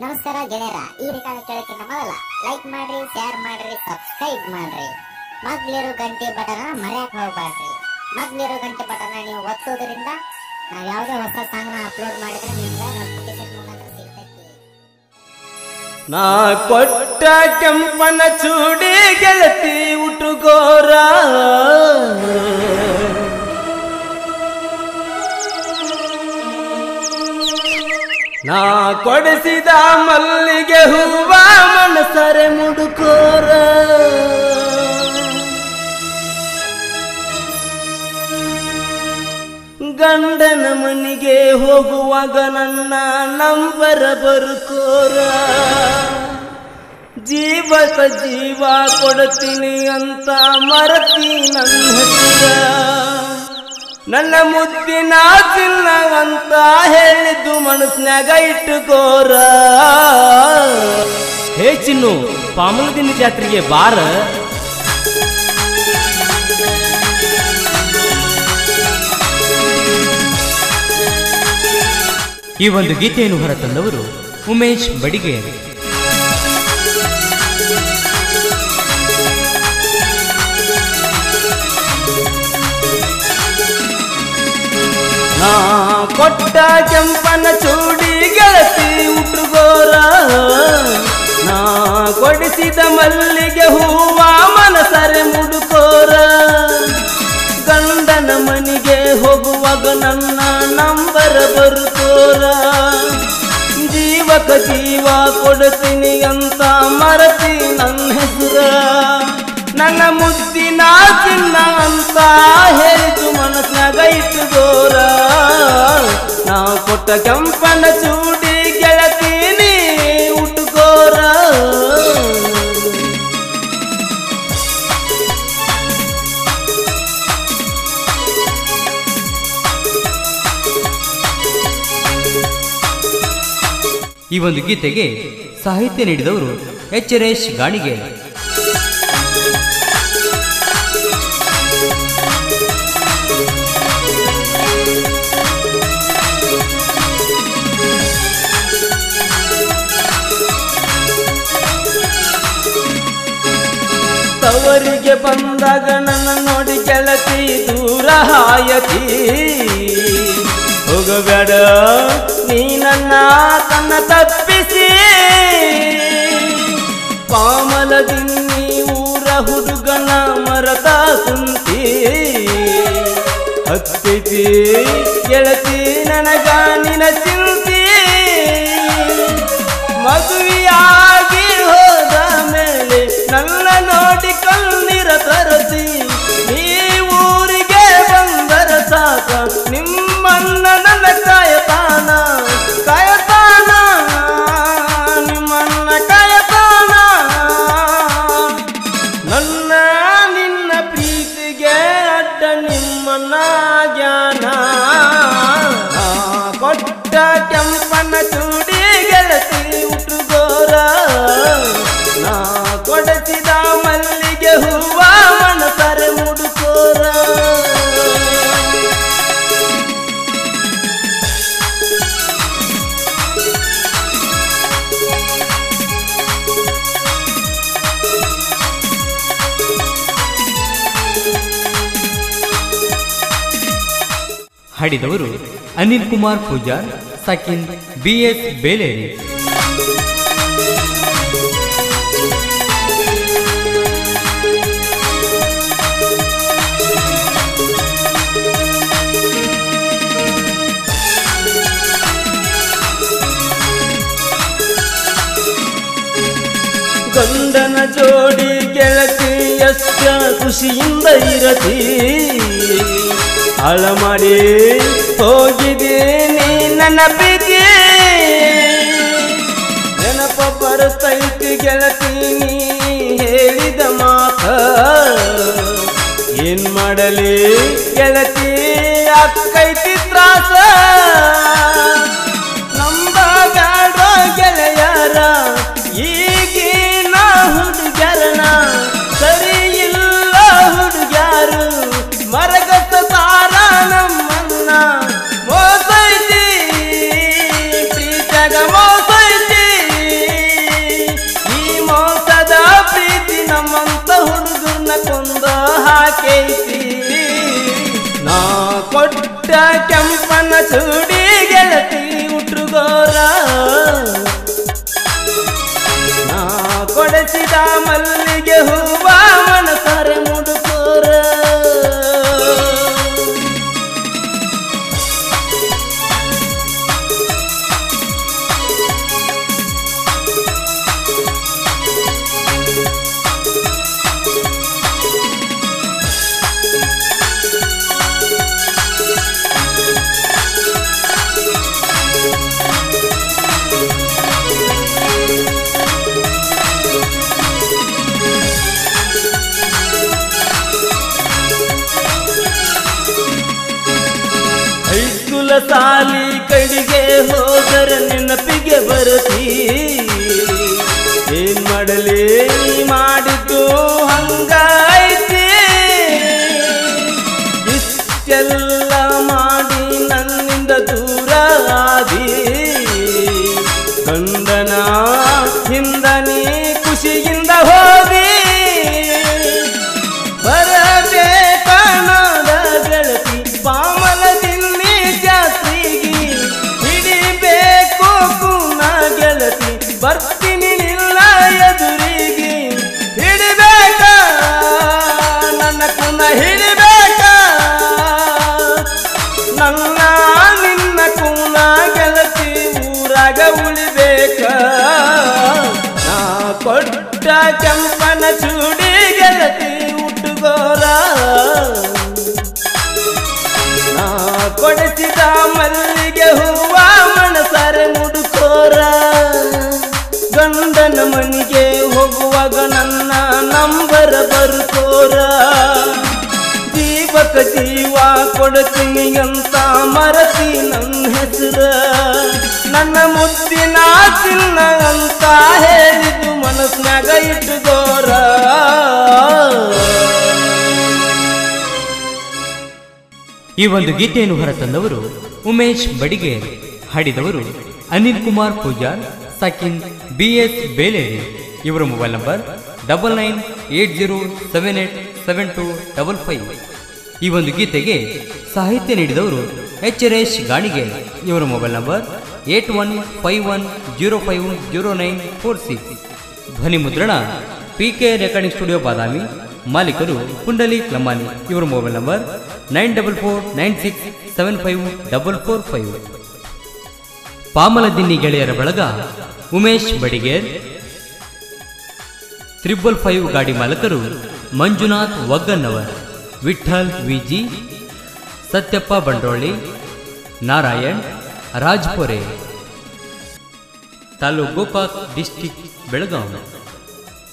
ನಮಸ್ಕಾರ ಗೆಳೆಯರ, ಈ ರೆಕಾರ್ಡ್ ಕೇಳಕ್ಕಿಂತ ಮೊದಲ ಲೈಕ್ ಮಾಡ್ರಿ, ಶೇರ್ ಮಾಡ್ರಿ, ಸಬ್ಸ್ಕ್ರೈಬ್ ಮಾಡ್ರಿ. ಮಗ್ಲಿರೋ ಗಂಟೆ ಬಟನ್ ಮರೆಯಕ್ ಹೋಗ್ಬೇಡ್ರಿ. ಮಗ್ಲಿರೋ ಗಂಟೆ ಬಟನ್ ನೀವು ಒತ್ತೋದ್ರಿಂದ ನಾವು ಯಾವುದೇ ಹೊಸ ಸಾಂಗ್ ಅಪ್ಲೋಡ್ ಮಾಡಿದ್ರೆ ನಿಮ್ಗೆ ನೋಟಿಫಿಕೇಶನ್ ಮುಖಾಂತರ ಸಿಗ್ತೈತಿ. ನಾ ಕೊಟ್ಟ ಕೆಂಪನ ಚೂಡಿ ಗೆಳತಿ ಉಟುಗೋರ, ನಾ ಕೊಡಿಸಿದ ಮಲ್ಲಿಗೆ ಹೂವ ಮನಸರೆ ಮುಡುಕೋರ. ಗಂಡನ ಮನೆಗೆ ಹೋಗುವಾಗ ನನ್ನ ನಂಬರ ಬರ್ಕೋರ. ಜೀವಕ ಜೀವ ಕೊಡ್ತೀನಿ ಅಂತ ಮರತಿ ನನ್ನ ಹೆಸರ. ನನ್ನ ಮುದ್ದಿನ ಚಿನ್ನ ಅಂತ ಹೇಳಿದ್ದು ಮನಸ್ನಾಗ ಇಟ್ಟುಕೋರ. ಹೇ ಚಿನ್ನು, ಪಾಮಲದಿನ ಜಾತ್ರೆಗೆ ಬಾರ. ಈ ಒಂದು ಗೀತೆಯನ್ನು ಹೊರತಂದವರು ಉಮೇಶ್ ಬಡಿಗೆ. ನಾ ಕೊಟ್ಟ ಕೆಂಪನ ಚೂಡಿ ಗೆಳತಿ ಉಟುಗೋರ, ನಾ ಕೊಡಿಸಿದ ಮಲ್ಲಿಗೆ ಹೂವ ಮನಸರೆ ಮುಡುಕೋರ. ಗಂಡನ ಮನೆಗೆ ಹೋಗುವಾಗ ನನ್ನ ನಂಬರ ಬರುಕೋರ. ಜೀವಕ ಜೀವ ಕೊಡ್ತೀನಿ ಅಂತ ಮರತಿ ನನ್ನ ಹೆಸರ. ನನ್ನ ಮುದ್ದಿನ ಚಿನ್ನ ಅಂತ ಹೇಳಿತು ಮನಸ್ನಾಗ ಇಟ್ಟುಗೋರ. ನಾ ಕೊಟ್ಟ ಕೆಂಪನ ಚೂಡಿ ಗೆಳತೀನಿ ಉಟುಕೋರ. ಈ ಒಂದು ಗೀತೆಗೆ ಸಾಹಿತ್ಯ ನೀಡಿದವರು ಎಚ್ ಗಾಣಿಗೆ. ತವರಿಗೆ ಬಂದಾಗ ನನ್ನ ನೋಡಿ ಗೆಳತಿ ದೂರ ಹಾಯತಿ. ಹೋಗಬೇಡ ನೀ ನನ್ನ ಕನ್ನ ತಪ್ಪಿಸಿ. ಪಾಮಲದಿನ್ನಿ ಊರ ಹುಡುಗನ ಮರತ ಕುಂತಿ. ಹತ್ತಿತಿ ಗೆಳತಿ ನನಗ ನಿನ ಚಿಂತಿ. ಮದುವೆಯಾಗಿ ಹೋದ ಮೇಲೆ ನನ್ನ ನೋಡಿ ಕಣ್ಣೀರ ತರಸಿ. ಈ ಊರಿಗೆ ಬಂದರ ಸಾಕ ನಿಮ್ಮನ್ನ ನನ್ನ ಕಾಯತಾನ ಕಾಯತಾನ, ನಿಮ್ಮನ್ನ ಕಾಯತಾನ. ನನ್ನ ನಿನ್ನ ಪ್ರೀತಿಗೆ ಅಡ್ಡ ನಿಮ್ಮನ್ನ ಜ್ಞಾನ. ಕೊಟ್ಟ ಕೆಂಪನ ಚೂಡಿ ಗೆಳತಿ ಉಟುಗೋರ, ನಾ ಕೊಡಿಸಿದ ಮಲ್ಲಿಗೆ ಹೂವ ಮನಸರೆ ಮುಡುಕೋರ. ಹಾಡಿದವರು ಅನಿಲ್ ಕುಮಾರ್ ಪೂಜಾರ್, ಸಕಿನ್, BS ಬೇಲೇರಿ. ಗಂಡನ ಜೋಡಿ ಗೆಳತಿ ಎಷ್ಟ ಖುಷಿಯಿಂದ ಇರತಿ. ಹಾಳ ಮಾಡಿ ಹೋಗಿದ್ದೀನಿ ನನ್ನ ಪ್ರೀತಿ. ನೆನಪ ಬರ್ತೈತಿ ಗೆಳತಿ ನೀ ಹೇಳಿದ ಮಾತ. ಏನ್ ಮಾಡಲಿ ಗೆಳತಿ ಅಕ್ಕೈತಿ ತ್ರಾಸ. ನಂಬಬ್ಯಾಡ ಗೆಳೆಯರ ಈಗಿನ ಹುಡುಗ್ಯಾರನ. ಸರಿ ಇಲ್ಲ ಹುಡುಗ್ಯಾರು ಮರಗತ್ತ ತಾರ ನಮ್ಮನ್ನ. ಮೋಸೈತಿ ಪ್ರೀತ್ಯಾಗ ಮೋಸೈತಿ. ಚೂಡಿ ಗೆಳತಿ ಉಟ್ರುಗೋರ ನಾ ಕೊಡಿಸಿದ ಮಲ್ಲಿಗೆ ಹೂವ ಮನಸಾರೆ ಮುಡುಕೋರ ಸಾಲಿ ಕಡಿಗೆ ಹೋಗರ ನೆನಪಿಗೆ ಬರತಿ ಏನ್ ಮಾಡಲಿ ಮಾಡಿದ್ದು ಹಂಗಾಯ್ತಿ ಇಷ್ಟೆಲ್ಲ ಮಾಡಿ ನನ್ನಿಂದ ದೂರ ಆದಿ ಗಂಡನ ಹಿಂದನಿ ಖುಷಿಯಿಂದ ಹೋದಿ ಬರಬೇಕಾದ ಗೆಳತಿ ಪಾಮಲದಿಂದ ಹಿಡಿಬೇಕು ಕೂನ ಗೆಳತಿ ಬರ್ತೀನಿ ನಿಲ್ಲ ಎದುರಿಗೆ ಹಿಡಿಬೇಕ ನನ್ನ ಕೂನ ಹಿಡಿಬೇಕ ನನ್ನ ನಿನ್ನ ಕೂನ ಗೆಳತಿ ಊರಾಗ ಉಳಿಬೇಕ ನಾ ಕೊಟ್ಟ ಕೆಂಪನ ಚೂಡಿ ಗೆಳತಿ ಉಟ್ಟುಗೋರ ನಾ ಕೊಡಿಸಿದ ಮಲ್ಲಿಗೆ ಹೂವ ಮನಸಾರೆ ಮುಡುಕೋರ ಗಂಡನ ಮನೆಗೆ ಹೋಗುವಾಗ ನನ್ನ ನಂಬರ ಬರ್ಕೋರ ಜೀವಕ ಜೀವ ಕೊಡ್ತೀನಿ ಅಂತ ಮರತಿ ನನ್ನ ಹೆಸರ ನನ್ನ ಮುದ್ದಿನ ಚಿನ್ನ ಅಂತ ಹೇಳಿದ್ದು ಮನಸ್ನಾಗ ಇಟ್ಟುಗೋರ ಈ ಒಂದು ಗೀತೆಯನ್ನು ಹೊರತಂದವರು ಉಮೇಶ್ ಬಡಿಗೇರ್, ಹಾಡಿದವರು ಅನಿಲ್ ಕುಮಾರ್ ಪೂಜಾರ್, ಸಕಿನ್ BS ಬೇಲೇರಿ. ಇವರ ಮೊಬೈಲ್ ನಂಬರ್ 9980787255. ಈ ಒಂದು ಗೀತೆಗೆ ಸಾಹಿತ್ಯ ನೀಡಿದವರು HRS ಗಾಣಿಗೆ. ಇವರ ಮೊಬೈಲ್ ನಂಬರ್ 8151050946. ಧ್ವನಿ ಮುದ್ರಣ PK ರೆಕಾರ್ಡಿಂಗ್ ಸ್ಟುಡಿಯೋ ಬಾದಾಮಿ. ಮಾಲೀಕರು ಪುಂಡಲೀಕ್ ಲಂಬಾನಿ. ಇವರ ಮೊಬೈಲ್ ನಂಬರ್ 9449675445. ಪಾಮಲದಿನ್ನಿ ಗೆಳೆಯರ ಬಳಗ ಉಮೇಶ್ ಬಡಿಗೇರ್. 555 ಗಾಡಿ ಮಾಲಕರು ಮಂಜುನಾಥ್ ವಗ್ಗನ್ನವರ್, ವಿಠಲ್ ವಿಜಿ, ಸತ್ಯಪ್ಪ ಬಂಡ್ರೋಳಿ, ನಾರಾಯಣ್ ರಾಜ್ಪುರೆ, ತಾಲೂಕು ಗೋಕಾಕ್, ಡಿಸ್ಟಿಕ್ ಬೆಳಗಾವಿ.